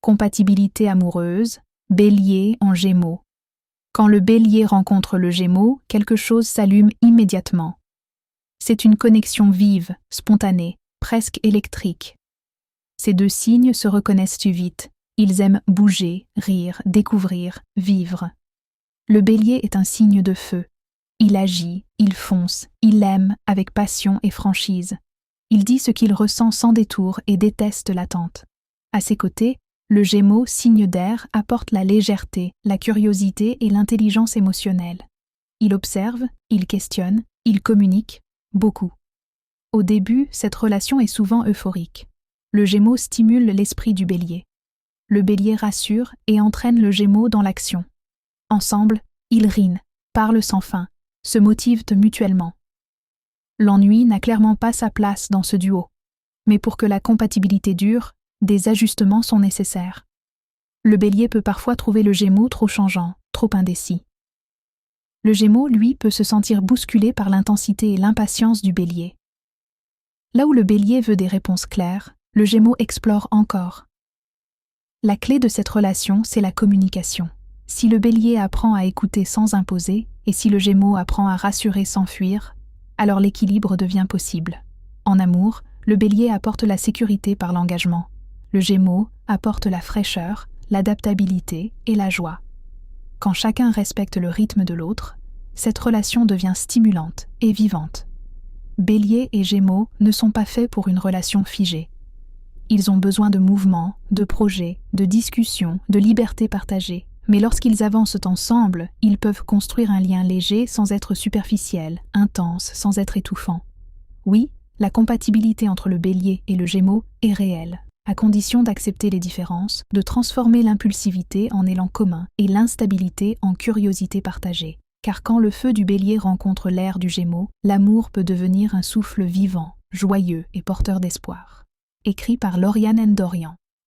Compatibilité amoureuse, Bélier en Gémeaux. Quand le Bélier rencontre le Gémeaux, quelque chose s'allume immédiatement. C'est une connexion vive, spontanée, presque électrique. Ces deux signes se reconnaissent vite. Ils aiment bouger, rire, découvrir, vivre. Le Bélier est un signe de feu. Il agit, il fonce, il aime avec passion et franchise. Il dit ce qu'il ressent sans détour et déteste l'attente. À ses côtés, le Gémeaux, signe d'air, apporte la légèreté, la curiosité et l'intelligence émotionnelle. Il observe, il questionne, il communique, beaucoup. Au début, cette relation est souvent euphorique. Le Gémeaux stimule l'esprit du Bélier. Le Bélier rassure et entraîne le Gémeaux dans l'action. Ensemble, ils rient, parlent sans fin, se motivent mutuellement. L'ennui n'a clairement pas sa place dans ce duo. Mais pour que la compatibilité dure, des ajustements sont nécessaires. Le Bélier peut parfois trouver le Gémeaux trop changeant, trop indécis. Le Gémeaux, lui, peut se sentir bousculé par l'intensité et l'impatience du Bélier. Là où le Bélier veut des réponses claires, le Gémeaux explore encore. La clé de cette relation, c'est la communication. Si le Bélier apprend à écouter sans imposer, et si le Gémeaux apprend à rassurer sans fuir, alors l'équilibre devient possible. En amour, le Bélier apporte la sécurité par l'engagement. Le Gémeaux apporte la fraîcheur, l'adaptabilité et la joie. Quand chacun respecte le rythme de l'autre, cette relation devient stimulante et vivante. Bélier et Gémeaux ne sont pas faits pour une relation figée. Ils ont besoin de mouvements, de projets, de discussions, de liberté partagée. Mais lorsqu'ils avancent ensemble, ils peuvent construire un lien léger sans être superficiel, intense, sans être étouffant. Oui, la compatibilité entre le Bélier et le Gémeaux est réelle, à condition d'accepter les différences, de transformer l'impulsivité en élan commun et l'instabilité en curiosité partagée. Car quand le feu du Bélier rencontre l'air du Gémeaux, l'amour peut devenir un souffle vivant, joyeux et porteur d'espoir. Écrit par Lauriane Ndorian.